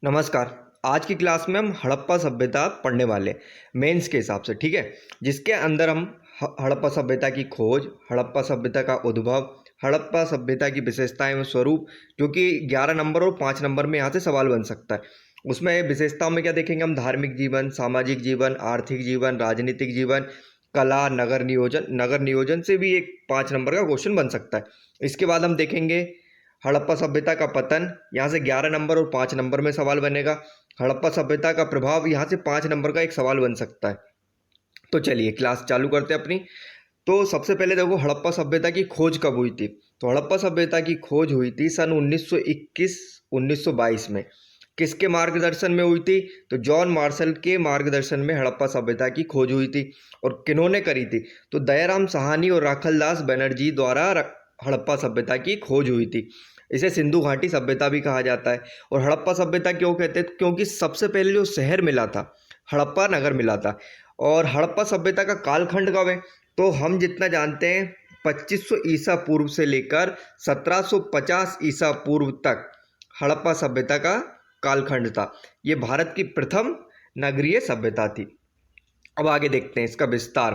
नमस्कार। आज की क्लास में हम हड़प्पा सभ्यता पढ़ने वाले हैं, मेंस के हिसाब से, ठीक है। जिसके अंदर हम हड़प्पा सभ्यता की खोज, हड़प्पा सभ्यता का उद्भव, हड़प्पा सभ्यता की विशेषताएं व स्वरूप, जो कि 11 नंबर और 5 नंबर में यहाँ से सवाल बन सकता है। उसमें विशेषताओं में क्या देखेंगे हम? धार्मिक जीवन, सामाजिक जीवन, आर्थिक जीवन, राजनीतिक जीवन, कला, नगर नियोजन। नगर नियोजन से भी एक 5 नंबर का क्वेश्चन बन सकता है। इसके बाद हम देखेंगे हड़प्पा सभ्यता का पतन, यहाँ से 11 नंबर और 5 नंबर में सवाल बनेगा। हड़प्पा सभ्यता का प्रभाव, यहाँ से 5 नंबर का एक सवाल बन सकता है। तो चलिए क्लास चालू करते हैं अपनी। तो सबसे पहले देखो, हड़प्पा सभ्यता की खोज कब हुई थी? तो हड़प्पा सभ्यता की खोज हुई थी सन 1921-1922 में। किसके मार्गदर्शन में हुई थी? तो जॉन मार्शल के मार्गदर्शन में हड़प्पा सभ्यता की खोज हुई थी। और किन्होंने करी थी? तो दयाराम साहनी और राखलदास बनर्जी द्वारा हड़प्पा सभ्यता की खोज हुई थी। इसे सिंधु घाटी सभ्यता भी कहा जाता है। और हड़प्पा सभ्यता क्यों कहते हैं? क्योंकि सबसे पहले जो शहर मिला था, हड़प्पा नगर मिला था। और हड़प्पा सभ्यता का कालखंड कब है? तो हम जितना जानते हैं 2500 ईसा पूर्व से लेकर 1750 ईसा पूर्व तक हड़प्पा सभ्यता का कालखंड था। ये भारत की प्रथम नगरीय सभ्यता थी। अब आगे देखते हैं इसका विस्तार।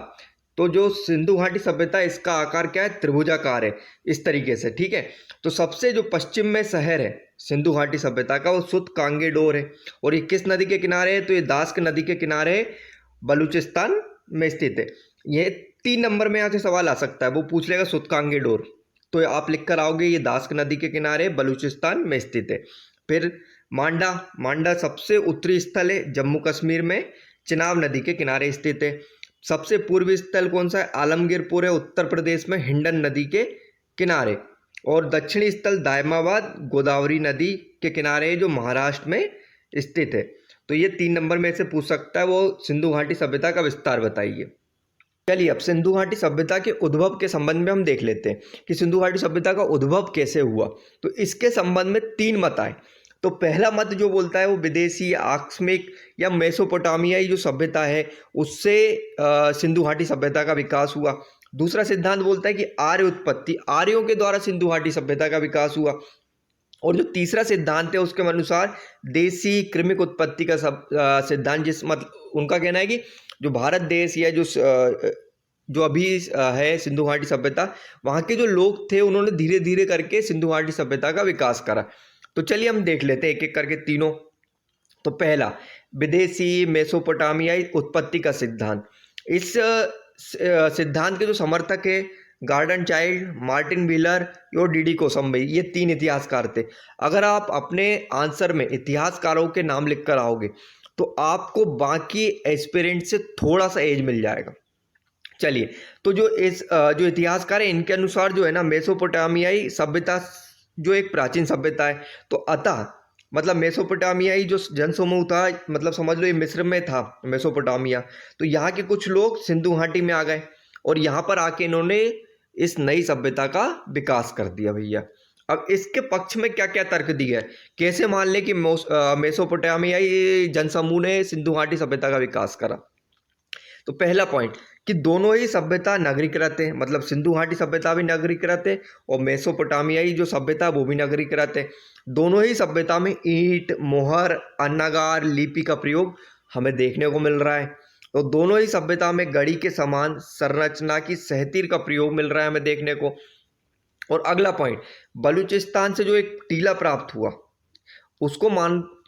तो जो सिंधु घाटी सभ्यता है, इसका आकार क्या है? त्रिभुजाकार है, इस तरीके से, ठीक है। तो सबसे जो पश्चिम में शहर है सिंधु घाटी सभ्यता का, वो सुत कांगेडोर है। और ये किस नदी के किनारे है? तो ये दास्क नदी के किनारे बलूचिस्तान में स्थित है। ये 3 नंबर में यहाँ से सवाल आ सकता है, वो पूछ लेगा सुत कांगेडोर, तो आप लिख कर आओगे ये दास्क नदी के किनारे बलूचिस्तान में स्थित है। फिर मांडा, मांडा सबसे उत्तरी स्थल है, जम्मू कश्मीर में चिनाब नदी के किनारे स्थित है। सबसे पूर्वी स्थल कौन सा है? आलमगीरपुर है, उत्तर प्रदेश में हिंडन नदी के किनारे। और दक्षिणी स्थल दायमाबाद गोदावरी नदी के किनारे, जो महाराष्ट्र में स्थित है। तो ये 3 नंबर में से पूछ सकता है, वो सिंधु घाटी सभ्यता का विस्तार बताइए। चलिए अब सिंधु घाटी सभ्यता के उद्भव के संबंध में हम देख लेते हैं कि सिंधु घाटी सभ्यता का उद्भव कैसे हुआ। तो इसके संबंध में 3 मत आए। तो पहला मत जो बोलता है वो विदेशी, आकस्मिक या मेसोपोटामियाई जो सभ्यता है उससे सिंधु घाटी सभ्यता का विकास हुआ। दूसरा सिद्धांत बोलता है कि आर्य उत्पत्ति, आर्यों के द्वारा सिंधु घाटी सभ्यता का विकास हुआ। और जो तीसरा सिद्धांत है उसके अनुसार देशी कृमिक उत्पत्ति का सिद्धांत, जिस उनका कहना है कि जो भारत देश या जो अभी है सिंधु घाटी सभ्यता, वहाँ के जो लोग थे उन्होंने धीरे धीरे करके सिंधु घाटी सभ्यता का विकास करा। तो चलिए हम देख लेते हैं एक एक करके तीनों। तो पहला, विदेशी मेसोपोटामियाई उत्पत्ति का सिद्धांत। इस सिद्धांत के जो समर्थक है गार्डन चाइल्ड, मार्टिन व्हीलर और डीडी कोसम्बई, ये 3 इतिहासकार थे। अगर आप अपने आंसर में इतिहासकारों के नाम लिख कर आओगे तो आपको बाकी एस्पिरेंट से थोड़ा सा एज मिल जाएगा। चलिए, तो जो इतिहासकार है इनके अनुसार जो है ना, मेसोपोटामियाई सभ्यता जो एक प्राचीन सभ्यता है। तो अतः मतलब मेसोपोटामियाई जो जनसमूह था, मतलब समझ लो ये मिस्र में था मेसोपोटामिया, तो यहाँ के कुछ लोग सिंधु घाटी में आ गए और यहाँ पर आके इन्होंने इस नई सभ्यता का विकास कर दिया भैया। अब इसके पक्ष में क्या क्या तर्क दिया है, कैसे मान लें कि मेसोपोटामियाई जनसमूह ने सिंधु घाटी सभ्यता का विकास करा। तो पहला पॉइंट कि दोनों ही सभ्यता नगरीकृत है, मतलब सिंधु घाटी सभ्यता भी नगरीकृत है और मेसोपोटामियाई जो सभ्यता वो भी नगरीकृत है। दोनों ही सभ्यता में ईंट, मोहर, अन्नागार, लिपि का प्रयोग हमें देखने को मिल रहा है। तो दोनों ही सभ्यता में गढ़ी के समान संरचना की सहतीर का प्रयोग मिल रहा है हमें देखने को। और अगला पॉइंट, बलूचिस्तान से जो एक टीला प्राप्त हुआ उसको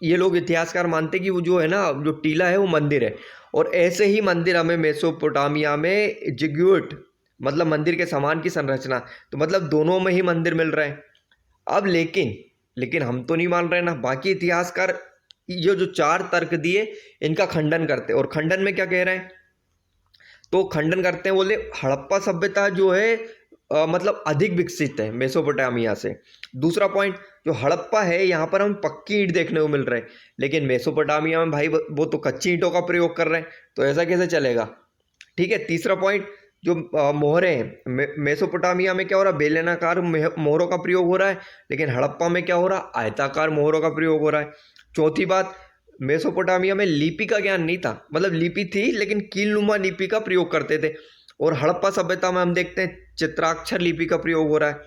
ये लोग इतिहासकार मानते कि वो जो है ना, जो टीला है वो मंदिर है। और ऐसे ही मंदिर हमें मेसोपोटामिया में जिग्यूट, मतलब मंदिर के समान की संरचना, तो मतलब दोनों में ही मंदिर मिल रहे हैं। अब लेकिन हम तो नहीं मान रहे ना, बाकी इतिहासकार ये जो 4 तर्क दिए इनका खंडन करते हैं। और खंडन में क्या कह रहे हैं? तो खंडन करते हैं, बोले हड़प्पा सभ्यता जो है मतलब अधिक विकसित है मेसोपोटामिया से। दूसरा पॉइंट, जो हड़प्पा है यहाँ पर हम पक्की ईंट देखने को मिल रहे हैं, लेकिन मेसोपोटामिया में भाई वो तो कच्ची ईंटों का प्रयोग कर रहे हैं, तो ऐसा कैसे चलेगा? ठीक है। तीसरा पॉइंट, जो मोहरे हैं मेसोपोटामिया में क्या हो रहा है? बेलनाकार मोहरों का प्रयोग हो रहा है, लेकिन हड़प्पा में क्या हो रहा है? आयताकार मोहरों का प्रयोग हो रहा है। चौथी बात, मेसोपोटामिया में लिपि का ज्ञान नहीं था, मतलब लिपि थी लेकिन कीलनुमा लिपि का प्रयोग करते थे। और हड़प्पा सभ्यता में हम देखते हैं चित्राक्षर लिपि का प्रयोग हो रहा है।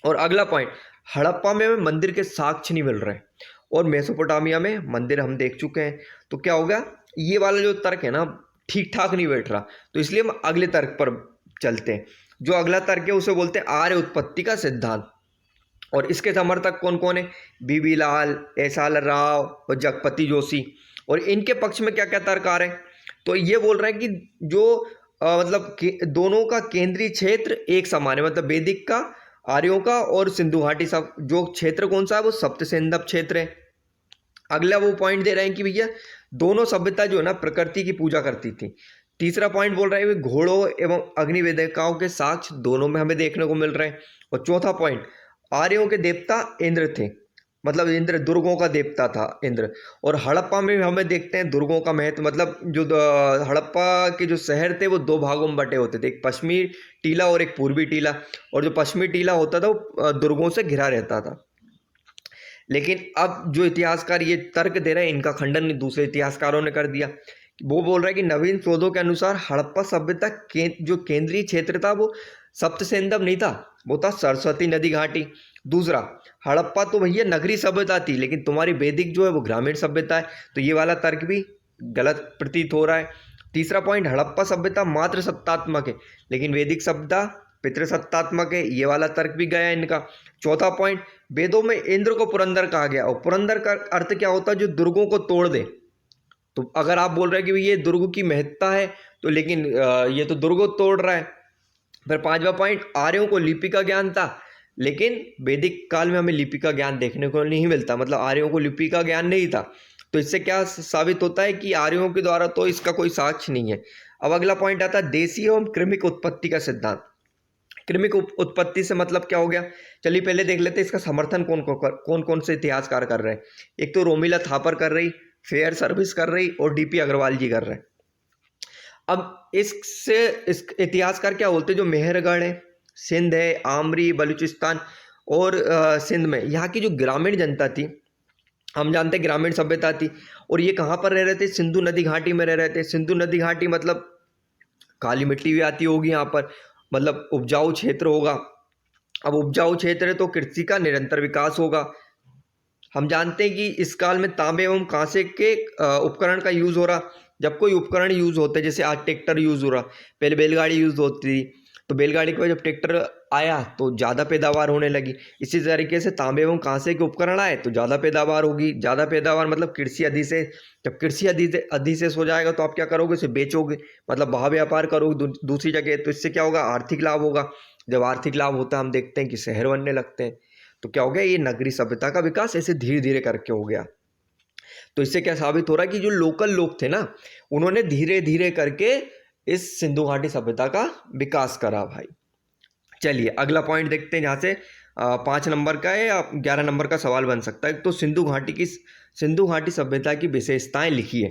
और अगला पॉइंट, हड़प्पा में मंदिर के साक्ष्य नहीं मिल रहे हैं। और मेसोपोटामिया में मंदिर हम देख चुके हैं। तो क्या होगा, ये वाला जो तर्क है ना ठीक ठाक नहीं बैठ रहा, तो इसलिए हम अगले तर्क पर चलते हैं। जो अगला तर्क है उसे बोलते हैं आर्य उत्पत्ति का सिद्धांत। और इसके समर्थक कौन कौन है? बीबी लाल, एसाल राव और जगपति जोशी। और इनके पक्ष में क्या क्या तर्क आ रहे हैं? तो ये बोल रहे हैं कि जो मतलब दोनों का केंद्रीय क्षेत्र एक समान है, मतलब वैदिक का, आर्यों का और सिंधु घाटी सब जो क्षेत्र कौन सा है वो सप्तसिंधव क्षेत्र है। अगला वो पॉइंट दे रहे हैं कि भैया दोनों सभ्यता जो है ना प्रकृति की पूजा करती थी। तीसरा पॉइंट बोल रहे हैं घोड़ों एवं अग्नि वेदिकाओं के साक्ष्य दोनों में हमें देखने को मिल रहे हैं। और चौथा पॉइंट, आर्यों के देवता इंद्र थे, मतलब इंद्र दुर्गों का देवता था इंद्र। और हड़प्पा में हमें देखते हैं दुर्गों का महत्व, मतलब जो हड़प्पा के जो शहर थे वो दो भागों में बटे होते थे, एक पश्चिमी टीला और एक पूर्वी टीला। और जो पश्चिमी टीला होता था वो दुर्गों से घिरा रहता था। लेकिन अब जो इतिहासकार ये तर्क दे रहे हैं इनका खंडन दूसरे इतिहासकारों ने कर दिया। वो बोल रहा है कि नवीन शोधों के अनुसार हड़प्पा सभ्यता जो केंद्रीय क्षेत्र था वो सप्तसिंधव नहीं था, वो था सरस्वती नदी घाटी। दूसरा, हड़प्पा तो भैया नगरी सभ्यता थी, लेकिन तुम्हारी वैदिक जो है वो ग्रामीण सभ्यता है, तो ये वाला तर्क भी गलत प्रतीत हो रहा है। तीसरा पॉइंट, हड़प्पा सभ्यता मात्र सत्तात्मक है, लेकिन वैदिक सभ्यता पितृसत्तात्मक है, ये वाला तर्क भी गया इनका। चौथा पॉइंट, वेदों में इंद्र को पुरंदर कहा गया, और पुरंदर का अर्थ क्या होता है? जो दुर्गों को तोड़ दे। तो अगर आप बोल रहे हैं कि ये दुर्ग की महत्ता है, तो लेकिन ये तो दुर्ग तोड़ रहा है। फिर पांचवा पॉइंट, आर्यों को लिपि का ज्ञान था, लेकिन वैदिक काल में हमें लिपि का ज्ञान देखने को नहीं मिलता, मतलब आर्यों को लिपि का ज्ञान नहीं था। तो इससे क्या साबित होता है कि आर्यों के द्वारा तो इसका कोई साक्ष्य नहीं है। अब अगला पॉइंट आता है देशी एवं कृमिक उत्पत्ति का सिद्धांत। कृमिक उत्पत्ति से मतलब क्या हो गया? चलिए पहले देख लेते हैं इसका समर्थन कौन कौन से इतिहासकार कर रहे हैं। एक तो रोमिला थापर कर रही, फेयर सर्विस कर रही और डीपी अग्रवाल जी कर रहे हैं। अब इससे इस इतिहासकार क्या बोलते हैं, जो मेहरगढ़ है, सिंध है, आमरी, बलूचिस्तान और सिंध में यहाँ की जो ग्रामीण जनता थी, हम जानते हैं ग्रामीण सभ्यता थी, और ये कहाँ पर रह रहे थे? सिंधु नदी घाटी में रह रहे थे। सिंधु नदी घाटी मतलब काली मिट्टी भी आती होगी यहाँ पर, मतलब उपजाऊ क्षेत्र होगा। अब उपजाऊ क्षेत्र है तो कृषि का निरंतर विकास होगा। हम जानते हैं कि इस काल में तांबे एवं कांसे के उपकरण का यूज़ हो रहा। जब कोई उपकरण यूज़ होते, जैसे आज ट्रैक्टर यूज़ हो रहा, पहले बैलगाड़ी यूज़ होती थी, तो बैलगाड़ी के बाद जब ट्रैक्टर आया तो ज़्यादा पैदावार होने लगी। इसी तरीके से तांबे एवं कांसे के उपकरण आए तो ज़्यादा पैदावार होगी। ज़्यादा पैदावार मतलब कृषि अधिशेष। जब कृषि अधिशेष हो जाएगा तो आप क्या करोगे? उसे बेचोगे, मतलब भाव व्यापार करोगे दूसरी जगह, तो इससे क्या होगा? आर्थिक लाभ होगा। जब आर्थिक लाभ होता है हम देखते हैं कि शहर बनने लगते हैं। तो क्या हो गया? ये नगरी सभ्यता का विकास ऐसे धीरे धीरे करके हो गया। तो इससे क्या साबित हो रहा है कि जो लोकल लोग थे ना, उन्होंने धीरे धीरे करके इस सिंधु घाटी सभ्यता का विकास करा भाई। चलिए अगला पॉइंट देखते हैं, जहाँ से 5 नंबर का है या 11 नंबर का सवाल बन सकता है। तो सिंधु घाटी सभ्यता की विशेषताएं लिखी है,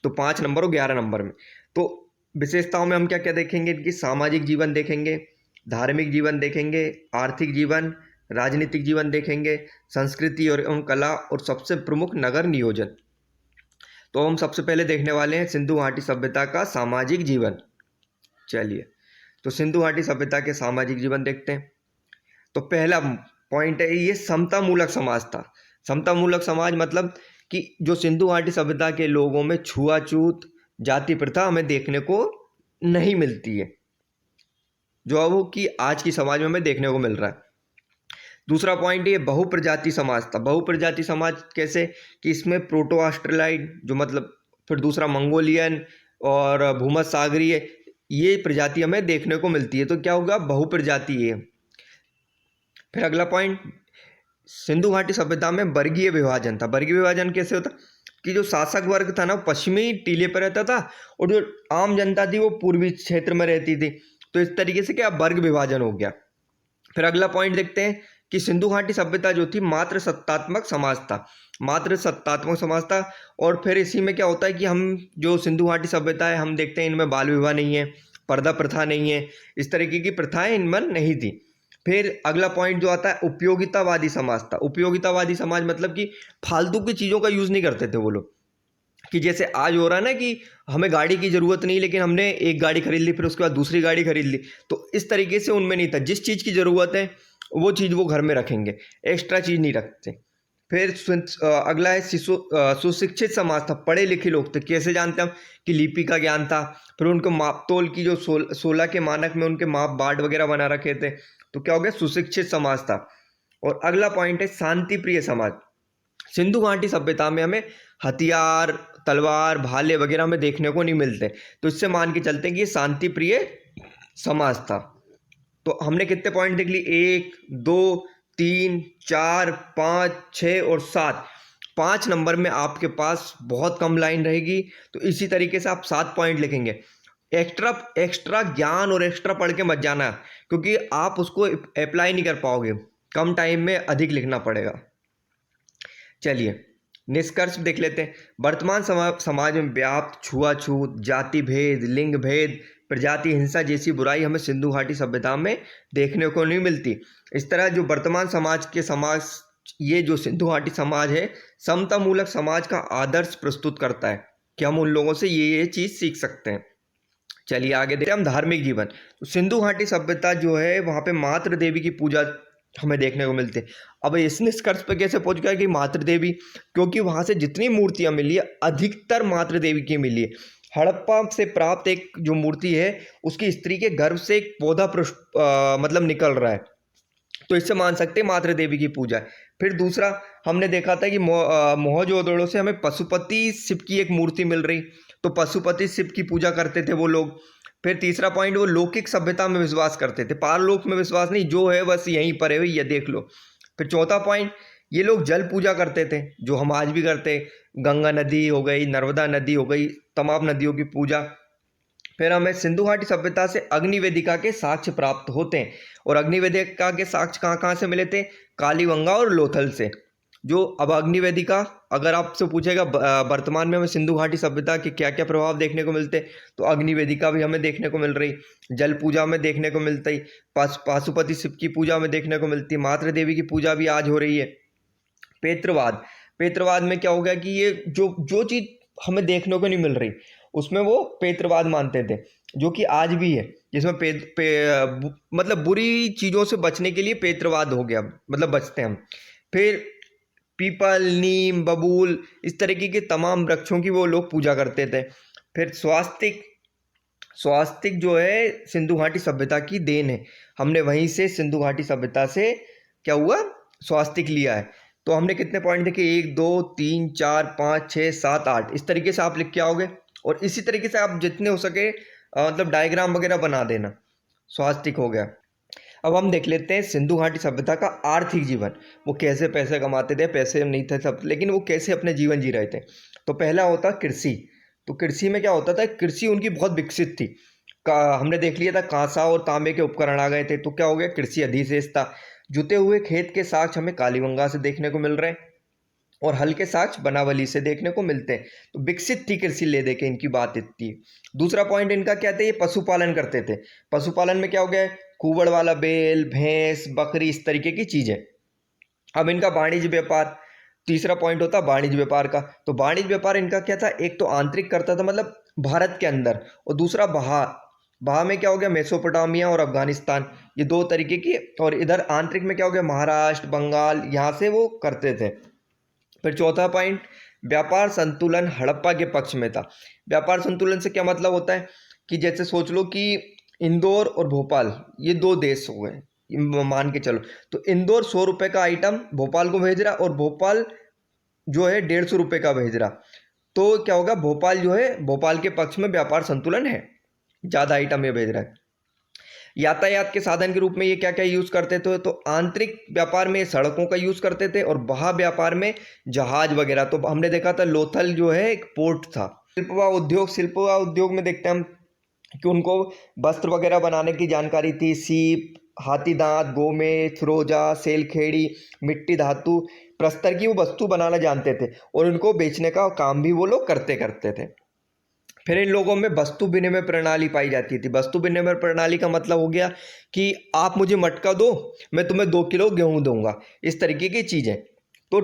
तो 5 नंबर और 11 नंबर में। तो विशेषताओं में हम क्या क्या देखेंगे? इनकी सामाजिक जीवन देखेंगे, धार्मिक जीवन देखेंगे, आर्थिक जीवन, राजनीतिक जीवन देखेंगे, संस्कृति और एवं कला, और सबसे प्रमुख नगर नियोजन। तो हम सबसे पहले देखने वाले हैं सिंधु घाटी सभ्यता का सामाजिक जीवन। चलिए तो सिंधु घाटी सभ्यता के सामाजिक जीवन देखते हैं। तो पहला पॉइंट है, ये समता मूलक समाज था। समता मूलक समाज मतलब कि जो सिंधु घाटी सभ्यता के लोगों में छुआछूत, जाति प्रथा हमें देखने को नहीं मिलती है, जो अब कि आज की समाज में हमें देखने को मिल रहा है। दूसरा पॉइंट ये बहुप्रजाति समाज था। बहुप्रजाति समाज कैसे? कि इसमें प्रोटो ऑस्ट्रेलाइड जो मतलब, फिर दूसरा मंगोलियन और भूमध्य सागरीय, ये प्रजाति हमें देखने को मिलती है। तो क्या होगा? बहुप्रजाति है। फिर अगला पॉइंट, सिंधु घाटी सभ्यता में वर्गीय विभाजन था। वर्गीय विभाजन कैसे होता? कि जो शासक वर्ग था ना पश्चिमी टीले पर रहता था, और जो आम जनता थी वो पूर्वी क्षेत्र में रहती थी। तो इस तरीके से क्या वर्ग विभाजन हो गया। फिर अगला पॉइंट देखते हैं कि सिंधु घाटी सभ्यता जो थी मात्र सत्तात्मक समाज था। मात्र सत्तात्मक समाज था। और फिर इसी में क्या होता है कि हम जो सिंधु घाटी सभ्यता है हम देखते हैं इनमें बाल विवाह नहीं है, पर्दा प्रथा नहीं है, इस तरीके की प्रथाएं इनमें नहीं थी। फिर अगला पॉइंट जो आता है उपयोगितावादी समाज था। उपयोगितावादी समाज मतलब कि फालतू की चीज़ों का यूज़ नहीं करते थे वो लोग, कि जैसे आज हो रहा है ना कि हमें गाड़ी की ज़रूरत नहीं, लेकिन हमने एक गाड़ी खरीद ली फिर उसके बाद दूसरी गाड़ी खरीद ली। तो इस तरीके से उनमें नहीं था। जिस चीज़ की ज़रूरत है वो चीज़ वो घर में रखेंगे, एक्स्ट्रा चीज़ नहीं रखते। फिर अगला है सुशिक्षित समाज था, पढ़े लिखे लोग थे। कैसे जानते हम कि लिपि का ज्ञान था। फिर उनको माप तोल की जो 16 के मानक में उनके माप बाट वगैरह बना रखे थे, तो क्या हो गया, सुशिक्षित समाज था। और अगला पॉइंट है शांति प्रिय समाज। सिंधु घाटी सभ्यता में हमें हथियार, तलवार, भाले वगैरह हमें देखने को नहीं मिलते, तो इससे मान के चलते हैं कि ये शांति प्रिय समाज था। तो हमने कितने पॉइंट देख ली, 1 2 3 4 5 6 और 7। 5 नंबर में आपके पास बहुत कम लाइन रहेगी, तो इसी तरीके से आप 7 पॉइंट लिखेंगे। एक्स्ट्रा एक्स्ट्रा ज्ञान और एक्स्ट्रा पढ़ के मत जाना, क्योंकि आप उसको अप्लाई नहीं कर पाओगे, कम टाइम में अधिक लिखना पड़ेगा। चलिए निष्कर्ष देख लेते हैं। वर्तमान समाज में व्याप्त छुआछूत, जाति भेद, लिंग भेद, प्रजाति हिंसा जैसी बुराई हमें सिंधु घाटी सभ्यता में देखने को नहीं मिलती। इस तरह जो वर्तमान समाज ये जो सिंधु घाटी समाज है, समता मूलक समाज का आदर्श प्रस्तुत करता है कि हम उन लोगों से ये चीज़ सीख सकते हैं। चलिए आगे देखते हैं हम धार्मिक जीवन। तो सिंधु घाटी सभ्यता जो है वहाँ पे मातृ देवी की पूजा हमें देखने को मिलती है। अब इस निष्कर्ष पे कैसे पहुंच गया कि मातृ देवी, क्योंकि वहाँ से जितनी मूर्तियाँ मिली है अधिकतर मातृ देवी की मिली है। हड़प्पा से प्राप्त एक जो मूर्ति है उसकी स्त्री के गर्भ से एक पौधा मतलब निकल रहा है, तो इससे मान सकते हैं मातृ देवी की पूजा है। फिर दूसरा हमने देखा था कि मोहनजोदड़ो से हमें पशुपति शिव की एक मूर्ति मिल रही, तो पशुपति शिव की पूजा करते थे वो लोग। फिर तीसरा पॉइंट, वो लौकिक सभ्यता में विश्वास करते थे, पारलोक में विश्वास नहीं, जो है बस यहीं पर है ये देख लो। फिर चौथा पॉइंट, ये लोग जल पूजा करते थे, जो हम आज भी करते हैं, गंगा नदी हो गई, नर्मदा नदी हो गई, तमाम नदियों की पूजा। फिर हमें सिंधु घाटी सभ्यता से अग्नि वेदिका के साक्ष्य प्राप्त होते हैं, और अग्नि वेदिका के साक्ष्य कहाँ कहाँ से मिले थे, कालीबंगा और लोथल से। जो अब अग्नि वेदिका अगर आपसे पूछेगा वर्तमान में हमें सिंधु घाटी सभ्यता के क्या क्या प्रभाव देखने को मिलते, तो अग्नि वेदिका भी हमें देखने को मिल रही, जल पूजा में देखने को मिलती, पाशुपति शिव की पूजा में देखने को मिलती, मातृ देवी की पूजा भी आज हो रही है। पेत्रवाद में क्या हो गया कि ये जो चीज़ हमें देखने को नहीं मिल रही उसमें वो पेत्रवाद मानते थे, जो कि आज भी है, जिसमें मतलब बुरी चीज़ों से बचने के लिए पेत्रवाद हो गया, मतलब बचते हैं हम। फिर पीपल, नीम, बबूल, इस तरीके के तमाम वृक्षों की वो लोग पूजा करते थे। फिर स्वास्तिक जो है सिंधु घाटी सभ्यता की देन है, हमने वहीं से सिंधु घाटी सभ्यता से क्या हुआ, स्वास्तिक लिया है। तो हमने कितने पॉइंट देखे, 1 2 3 4 5 6 7 8, इस तरीके से आप लिख के आओगे, और इसी तरीके से आप जितने हो सके मतलब डायग्राम वगैरह बना देना। स्वास्तिक हो गया। अब हम देख लेते हैं सिंधु घाटी सभ्यता का आर्थिक जीवन, वो कैसे पैसे कमाते थे, पैसे नहीं थे सब, लेकिन वो कैसे अपने जीवन जी रहे थे। तो पहला होता कृषि। तो कृषि में क्या होता था, कृषि उनकी बहुत विकसित थी। हमने देख लिया था कांसा और तांबे के उपकरण आ गए थे, तो क्या हो गया, कृषि अधिशेष था। जुते हुए खेत के साक्ष्य हमें कालीबंगा से देखने को मिल रहे हैं, और हल के साक्ष्य बनावली से देखने को मिलते हैं। तो विकसित थी कृषि ले दे के, इनकी बात इतनी। दूसरा पॉइंट इनका क्या था, ये पशुपालन करते थे। पशुपालन में क्या हो गया, कुबड़ वाला बैल, भैंस, बकरी, इस तरीके की चीजें। अब इनका वाणिज्य व्यापार, तीसरा पॉइंट होता वाणिज्य व्यापार का। तो वाणिज्य व्यापार इनका क्या था, एक तो आंतरिक करता था मतलब भारत के अंदर, और दूसरा बाहर में क्या हो गया, मेसोपोटामिया और अफगानिस्तान, ये 2 तरीके की। और इधर आंतरिक में क्या हो गया, महाराष्ट्र, बंगाल, यहाँ से वो करते थे। फिर चौथा पॉइंट, व्यापार संतुलन हड़प्पा के पक्ष में था। व्यापार संतुलन से क्या मतलब होता है कि जैसे सोच लो कि इंदौर और भोपाल ये 2 देश हो गए, मान के चलो, तो इंदौर 100 रुपये का आइटम भोपाल को भेज रहा, और भोपाल जो है 150 रुपये का भेज रहा, तो क्या होगा, भोपाल जो है, भोपाल के पक्ष में व्यापार संतुलन है, ज़्यादा आइटम ये भेज रहा है। यातायात के साधन के रूप में ये क्या क्या यूज़ करते थे, तो आंतरिक व्यापार में सड़कों का यूज़ करते थे, और बाह्य व्यापार में जहाज वगैरह। तो हमने देखा था लोथल जो है एक पोर्ट था। शिल्प व उद्योग में देखते हैं हम कि उनको वस्त्र वगैरह बनाने की जानकारी थी। सीप, हाथी दांत, गोमेद, फिरोजा, सेलखेड़ी, मिट्टी धातु, प्रस्तर की वो वस्तु बनाना जानते थे, और उनको बेचने का काम भी वो लोग करते थे। फिर इन लोगों में वस्तु विनिमय प्रणाली पाई जाती थी। वस्तु विनिमय प्रणाली का मतलब हो गया कि आप मुझे मटका दो, मैं तुम्हें 2 किलो गेहूं दूंगा, इस तरीके की चीज़ें। तो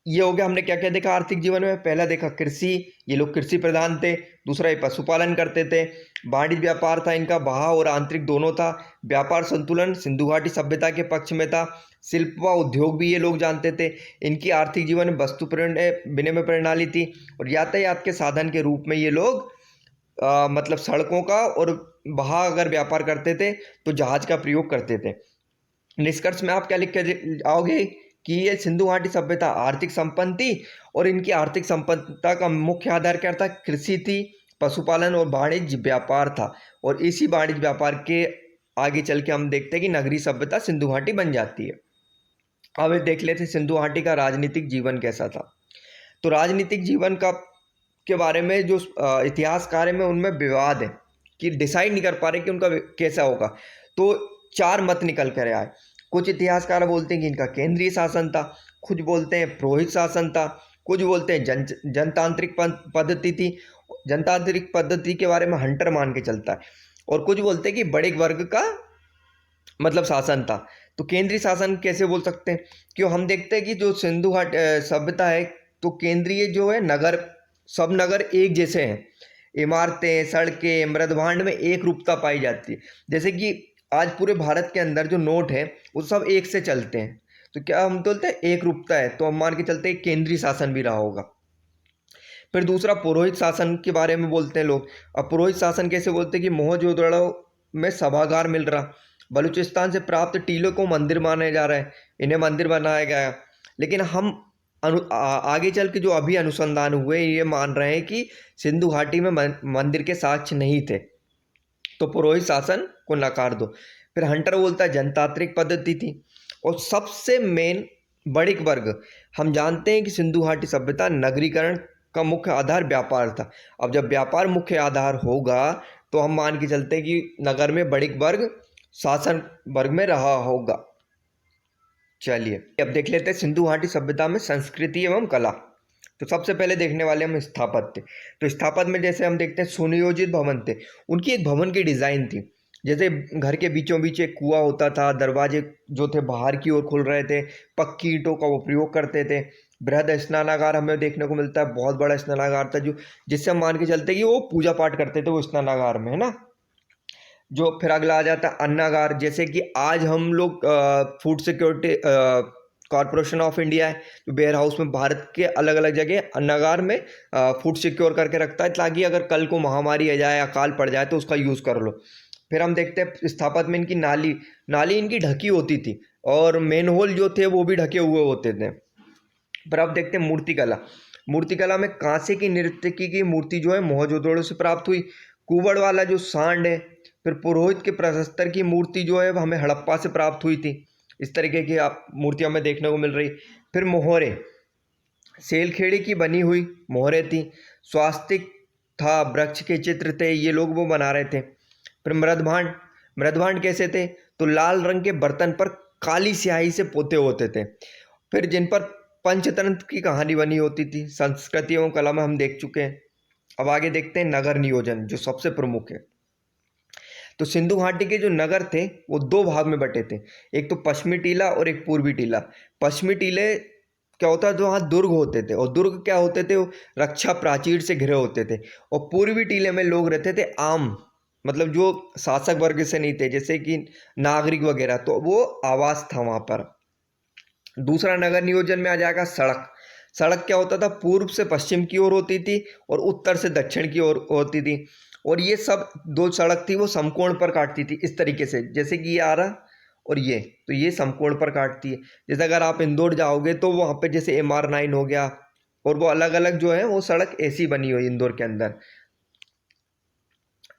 ये हो गया, हमने क्या क्या देखा आर्थिक जीवन में। पहला देखा कृषि, ये लोग कृषि प्रधान थे। दूसरा ये पशुपालन करते थे। वाणिज्य व्यापार था इनका, बाह्य और आंतरिक दोनों था। व्यापार संतुलन सिंधु घाटी सभ्यता के पक्ष में था। शिल्प व उद्योग भी ये लोग जानते थे। इनकी आर्थिक जीवन में वस्तु विनिमय प्रणाली थी, और यातायात के साधन के रूप में ये लोग मतलब सड़कों का, और वहाँ अगर व्यापार करते थे तो जहाज का प्रयोग करते थे। निष्कर्ष में आप क्या लिख कर आओगे कि ये सिंधु घाटी सभ्यता आर्थिक संपन्न थी, और इनकी आर्थिक संपन्नता का मुख्य आधार क्या था? कृषि थी, पशुपालन और वाणिज्य व्यापार था। और इसी वाणिज्य व्यापार के आगे चल के हम देखते हैं कि नगरीय सभ्यता सिंधु घाटी बन जाती है। अब ये देख लेते सिंधु घाटी का राजनीतिक जीवन कैसा था। तो राजनीतिक जीवन का के बारे में जो इतिहासकार है उनमें विवाद है कि डिसाइड नहीं कर पा रहे कि उनका कैसा होगा। तो चार मत निकल कर आए। कुछ इतिहासकार बोलते हैं कि इनका केंद्रीय शासन था, कुछ बोलते हैं पुरोहित शासन था, कुछ बोलते हैं जनतांत्रिक पद्धति थी। जनतांत्रिक पद्धति के बारे में हंटर मान के चलता है। और कुछ बोलते हैं कि बड़े वर्ग का मतलब शासन था। तो केंद्रीय शासन कैसे बोल सकते हैं? क्यों, हम देखते हैं कि जो सिंधु घाटी सभ्यता है, तो केंद्रीय जो है नगर, सब नगर एक जैसे हैं। इमारतें, सड़कें, मृदभांड में एक रूपता पाई जाती है। जैसे कि आज पूरे भारत के अंदर जो नोट है वो सब एक से चलते हैं। तो क्या हम बोलते हैं एक रूपता है, तो हम मान के चलते हैं केंद्रीय शासन भी रहा होगा। फिर दूसरा पुरोहित शासन के बारे में बोलते हैं लोग। अब पुरोहित शासन कैसे बोलते हैं कि मोहनजोदड़ो में सभागार मिल रहा, बलूचिस्तान से प्राप्त टीलों को मंदिर माने जा रहा है, इन्हें मंदिर बनाया गया। लेकिन हम आगे चल के जो अभी अनुसंधान हुए ये मान रहे हैं कि सिंधु घाटी में मंदिर के साक्ष्य नहीं थे, तो पुरोहित शासन को नकार दो। फिर हंटर बोलता है जनतांत्रिक पद्धति थी। और सबसे मेन बड़िक वर्ग, हम जानते हैं कि सिंधु घाटी सभ्यता नगरीकरण का मुख्य आधार व्यापार था। अब जब व्यापार मुख्य आधार होगा तो हम मान के चलते हैं कि नगर में बड़िक वर्ग शासन वर्ग में रहा होगा। चलिए अब देख लेते हैं सिंधु घाटी सभ्यता में संस्कृति एवं कला। तो सबसे पहले देखने वाले हम स्थापत्य। तो स्थापत्य में जैसे हम देखते हैं सुनियोजित भवन थे। उनकी एक भवन की डिज़ाइन थी, जैसे घर के बीचों बीच एक कुआं होता था, दरवाजे जो थे बाहर की ओर खुल रहे थे, पक्की ईंटों का वो प्रयोग करते थे। बृहद स्नानागार हमें देखने को मिलता है, बहुत बड़ा स्नानागार था जो जिससे हम मान के चलते कि वो पूजा पाठ करते थे वो स्नानागार में, है ना। जो फिर अगला आ जाता है अन्नागार। जैसे कि आज हम लोग food security corporation of India है, तो वेयर हाउस में भारत के अलग अलग जगह अन्नागार में फूड सिक्योर करके रखता है, ताकि अगर कल को महामारी आ जाए, अकाल पड़ जाए तो उसका यूज़ कर लो। फिर हम देखते हैं स्थापत्य में इनकी नाली इनकी ढकी होती थी, और मेन होल जो थे वो भी ढके हुए होते थे। फिर अब देखते हैं मूर्तिकला। मूर्तिकला में कांसे की नर्तकी की मूर्ति जो है मोहनजोदड़ो से प्राप्त हुई। कुबड़ वाला जो सांड है। फिर पुरोहित के प्रशस्तर की मूर्ति जो है हमें हड़प्पा से प्राप्त हुई थी। इस तरीके की आप मूर्ति हमें देखने को मिल रही। फिर मोहरे, सेलखेड़ी की बनी हुई मोहरे थी। स्वास्तिक था, वृक्ष के चित्र थे, ये लोग वो बना रहे थे। फिर मृदभांड, मृदभांड कैसे थे? तो लाल रंग के बर्तन पर काली स्याही से पोते होते थे, फिर जिन पर पंचतंत्र की कहानी बनी होती थी। संस्कृति एवं कला में हम देख चुके हैं। अब आगे देखते हैं नगर नियोजन, जो सबसे प्रमुख है। तो सिंधु घाटी के जो नगर थे वो दो भाग में बटे थे, एक तो पश्चिमी टीला और एक पूर्वी टीला। पश्चिमी टीले क्या होता है, तो वहाँ दुर्ग होते थे, और दुर्ग क्या होते थे, वो रक्षा प्राचीर से घिरे होते थे। और पूर्वी टीले में लोग रहते थे आम, मतलब जो शासक वर्ग से नहीं थे, जैसे कि नागरिक वगैरह, तो वो आवास था वहाँ पर। दूसरा नगर नियोजन में आ जाएगा सड़क। सड़क क्या होता था, पूर्व से पश्चिम की ओर होती थी और उत्तर से दक्षिण की ओर होती थी। और ये सब दो सड़क थी वो समकोण पर काटती थी, इस तरीके से, जैसे कि ये आ रहा और ये, तो ये समकोण पर काटती है। जैसे अगर आप इंदौर जाओगे तो वहाँ पे जैसे MR9 हो गया, और वो अलग अलग जो है वो सड़क ऐसी बनी हुई इंदौर के अंदर।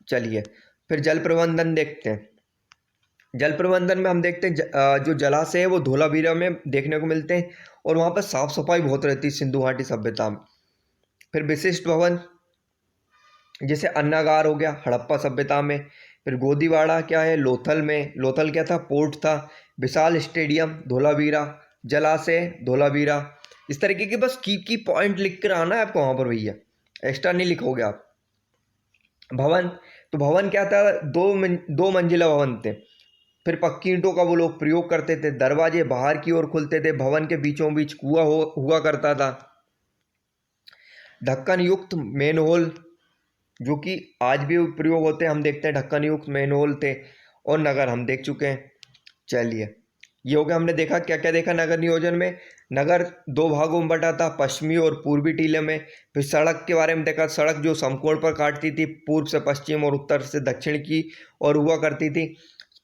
चलिए फिर जल प्रबंधन देखते हैं। जल प्रबंधन में हम देखते हैं जो जलाशय है वो धोलावीरा में देखने को मिलते हैं, और वहाँ पर साफ सफाई बहुत रहती है सिंधु घाटी सभ्यता में। फिर विशिष्ट भवन जैसे अन्नागार हो गया हड़प्पा सभ्यता में। फिर गोदीवाड़ा क्या है, लोथल में। लोथल क्या था, पोर्ट था। विशाल स्टेडियम धोलावीरा, जलाशय धोलावीरा। इस तरीके के बस की पॉइंट लिख कर आना है आपको वहाँ पर भैया, एक्स्ट्रा नहीं लिखोगे आप। भवन, तो भवन क्या था, दो मंजिला भवन थे। फिर पक्की ईंटों का वो लोग प्रयोग करते थे, दरवाजे बाहर की ओर खुलते थे, भवन के बीचों बीच कुआं हुआ करता था, ढक्कन युक्त मेनहोल जो कि आज भी प्रयोग होते हैं, हम देखते हैं ढक्कन युक्त मेनहोल थे, और नगर हम देख चुके हैं। चलिए, ये हो गया, हमने देखा क्या क्या देखा नगर नियोजन में। नगर दो भागों में बटा था, पश्चिमी और पूर्वी टीले में। फिर सड़क के बारे में देखा, सड़क जो समकोण पर काटती थी, पूर्व से पश्चिम और उत्तर से दक्षिण की और हुआ करती थी,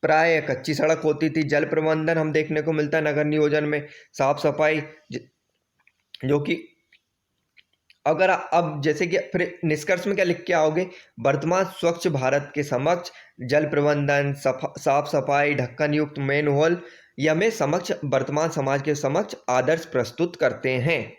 प्राय कच्ची सड़क होती थी। जल प्रबंधन हम देखने को मिलता है नगर नियोजन में, साफ सफाई, जो कि अगर अब जैसे कि फिर निष्कर्ष में क्या लिख के आओगे, वर्तमान स्वच्छ भारत के समक्ष जल प्रबंधन, साफ सफाई, ढक्कन युक्त मेनहोल या में समक्ष वर्तमान समाज के समक्ष आदर्श प्रस्तुत करते हैं।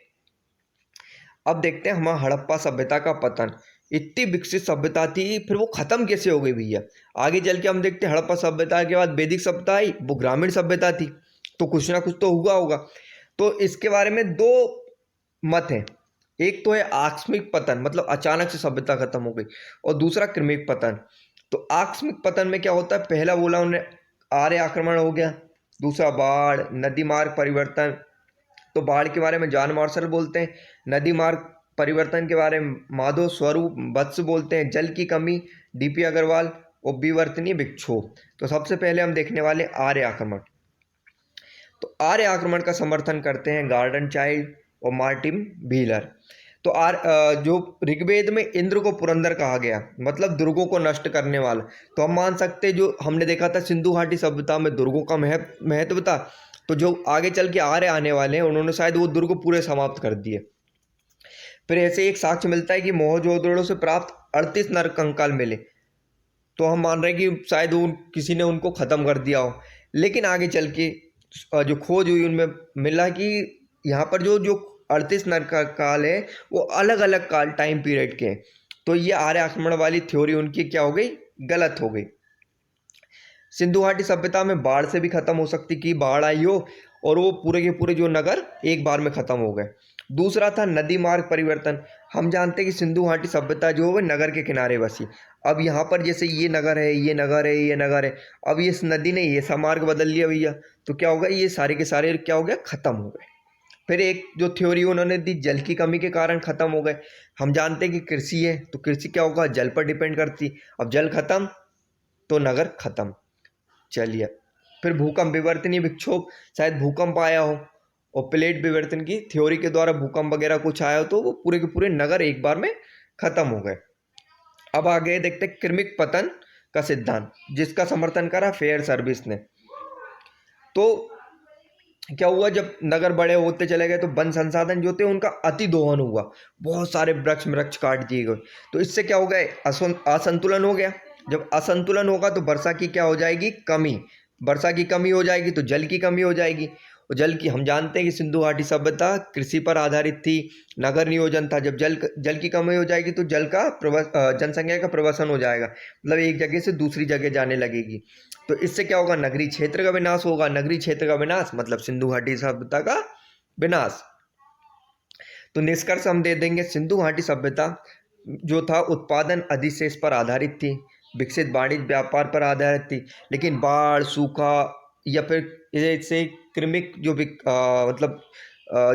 अब देखते हैं हमारा हड़प्पा सभ्यता का पतन। इतनी विकसित सभ्यता थी, फिर वो खत्म कैसे हो गई भैया? आगे चल के हम देखते हैं हड़प्पा सभ्यता के बाद वैदिक सभ्यता आई, वो ग्रामीण सभ्यता थी, तो कुछ ना कुछ तो हुआ होगा। तो इसके बारे में दो मत हैं, एक तो है आकस्मिक पतन, मतलब अचानक से सभ्यता खत्म हो गई, और दूसरा क्रमिक पतन। तो आकस्मिक पतन में क्या होता है, पहला बोला उन्हें आर्य आक्रमण हो गया, दूसरा बाढ़, नदी मार्ग परिवर्तन। तो बाढ़ के बारे में जॉन मार्शल बोलते हैं, नदी मार्ग परिवर्तन के बारे में माधव स्वरूप वत्स बोलते हैं, जल की कमी डीपी अग्रवाल, और विवर्तनीय विक्षोभ। तो सबसे पहले हम देखने वाले आर्य आक्रमण। तो आर्य आक्रमण का समर्थन करते हैं गार्डन चाइल्ड और मार्टिन व्हीलर। तो जो ऋग्वेद में इंद्र को पुरंदर कहा गया, मतलब दुर्गों को नष्ट करने वाला। तो हम मान सकते हैं, जो हमने देखा था सिंधु घाटी सभ्यता में दुर्गों का महत्व था, तो जो आगे चल के आर्य आने वाले हैं उन्होंने शायद वो दुर्ग पूरे समाप्त कर दिए। फिर ऐसे एक साक्ष्य मिलता है कि मोहनजोदड़ो से प्राप्त 38 नर कंकाल मिले, तो हम मान रहे हैं कि शायद वो किसी ने उनको ख़त्म कर दिया हो। लेकिन आगे चल के जो खोज हुई उनमें मिला कि यहाँ पर जो जो 38 नर का काल है वो अलग अलग काल टाइम पीरियड के हैं। तो ये आर्य आक्रमण वाली थ्योरी उनकी क्या हो गई, गलत हो गई। सिंधु घाटी सभ्यता में बाढ़ से भी खत्म हो सकती कि बाढ़ आई हो और वो पूरे के पूरे जो नगर एक बार में खत्म हो गए। दूसरा था नदी मार्ग परिवर्तन। हम जानते हैं कि सिंधु घाटी सभ्यता जो है नगर के किनारे बसी। अब यहाँ पर जैसे ये नगर है, ये नगर है, ये नगर है, अब इस नदी ने ये सा मार्ग बदल लिया भैया, तो क्या होगा, ये सारे के सारे क्या हो गया, खत्म हो गए। फिर एक जो थ्योरी उन्होंने दी, जल की कमी के कारण खत्म हो गए। हम जानते हैं कि कृषि है, तो कृषि क्या होगा, जल पर डिपेंड करती। अब जल खत्म तो नगर खत्म। चलिए, फिर भूकंप विवर्तनीय विक्षोभ, शायद भूकंप आया हो और प्लेट विवर्तन की थ्योरी के द्वारा भूकंप वगैरह कुछ आया हो, तो वो पूरे के पूरे नगर एक बार में खत्म हो गए। अब आगे देखते हैं क्रमिक पतन का सिद्धांत, जिसका समर्थन करा फेयर सर्विस ने। तो क्या हुआ, जब नगर बड़े होते चले गए तो वन संसाधन जो थे उनका अति दोहन हुआ, बहुत सारे वृक्ष काट दिए गए। तो इससे क्या हो गया, असंतुलन हो गया। जब असंतुलन होगा तो वर्षा की क्या हो जाएगी, कमी। वर्षा की कमी हो जाएगी तो जल की कमी हो जाएगी। और जल की हम जानते हैं कि सिंधु घाटी सभ्यता कृषि पर आधारित थी, नगर नियोजन था। जब जल की कमी हो जाएगी तो जनसंख्या का प्रवसन हो जाएगा, मतलब एक जगह से दूसरी जगह जाने लगेगी। तो इससे क्या होगा, नगरीय क्षेत्र का विनाश होगा। नगरीय क्षेत्र का विनाश मतलब सिंधु घाटी सभ्यता का विनाश। तो निष्कर्ष हम दे देंगे, सिंधु घाटी सभ्यता जो था उत्पादन अधिशेष पर आधारित थी, विकसित वाणिज्य व्यापार पर आधारित थी। लेकिन बाढ़, सूखा या फिर ऐसे क्रमिक जो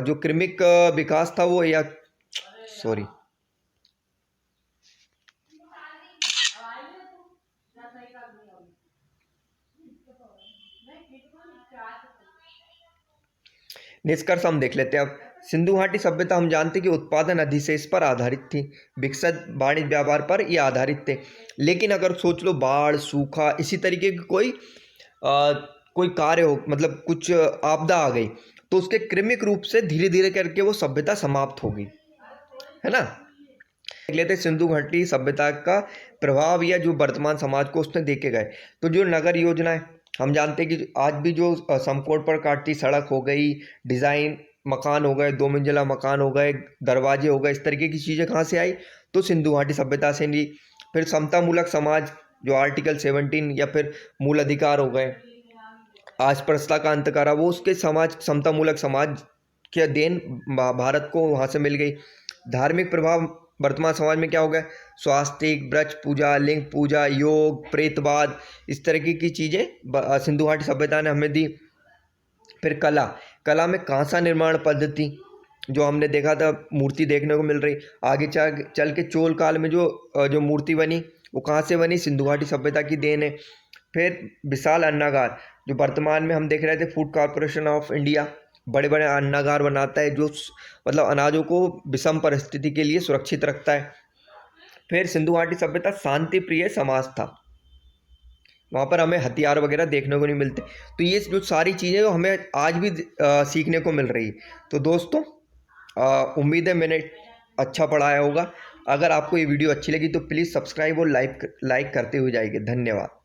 जो क्रमिक विकास था वो, या सॉरी निष्कर्ष हम देख लेते हैं। अब सिंधु घाटी सभ्यता हम जानते हैं कि उत्पादन अधिशेष पर आधारित थी, विकसित वाणिज्य व्यापार पर ये आधारित थे। लेकिन अगर सोच लो बाढ़, सूखा, इसी तरीके की कोई कार्य हो, मतलब कुछ आपदा आ गई, तो उसके क्रमिक रूप से धीरे धीरे करके वो सभ्यता समाप्त हो गई, है ना। देख लेते सिंधु घाटी सभ्यता का प्रभाव या जो वर्तमान समाज को उसने देखे गए। तो जो नगर योजनाएं, हम जानते हैं कि आज भी जो समकोण पर काटती सड़क हो गई, डिज़ाइन मकान हो गए, 2 मंजिला मकान हो गए, दरवाजे हो गए, इस तरीके की चीज़ें कहाँ से आई, तो सिंधु घाटी सभ्यता से नहीं। फिर समतामूलक समाज, जो आर्टिकल 17 या फिर मूल अधिकार हो गए, अस्पृश्यता का अंत करा, वो उसके समतामूलक समाज के देन भारत को वहाँ से मिल गई। धार्मिक प्रभाव वर्तमान समाज में क्या हो गया, स्वास्तिक, ब्रज पूजा, लिंग पूजा, योग, प्रेतवाद, इस तरह की चीज़ें सिंधु घाटी सभ्यता ने हमें दी। फिर कला, कला में कांसा निर्माण पद्धति जो हमने देखा था, मूर्ति देखने को मिल रही। आगे चल के चोल काल में जो मूर्ति बनी वो कहाँ से बनी, सिंधु घाटी सभ्यता की देन है। फिर विशाल अन्नागार, जो वर्तमान में हम देख रहे थे फूड कॉरपोरेशन ऑफ इंडिया बड़े बड़े अन्नागार बनाता है, जो मतलब अनाजों को विषम परिस्थिति के लिए सुरक्षित रखता है। फिर सिंधु घाटी सभ्यता शांति प्रिय समाज था, वहाँ पर हमें हथियार वगैरह देखने को नहीं मिलते। तो ये जो सारी चीज़ें जो हमें आज भी सीखने को मिल रही है। तो दोस्तों उम्मीद है मैंने अच्छा पढ़ाया होगा। अगर आपको ये वीडियो अच्छी लगी तो प्लीज़ सब्सक्राइब और लाइक करते हुए जाइए। धन्यवाद।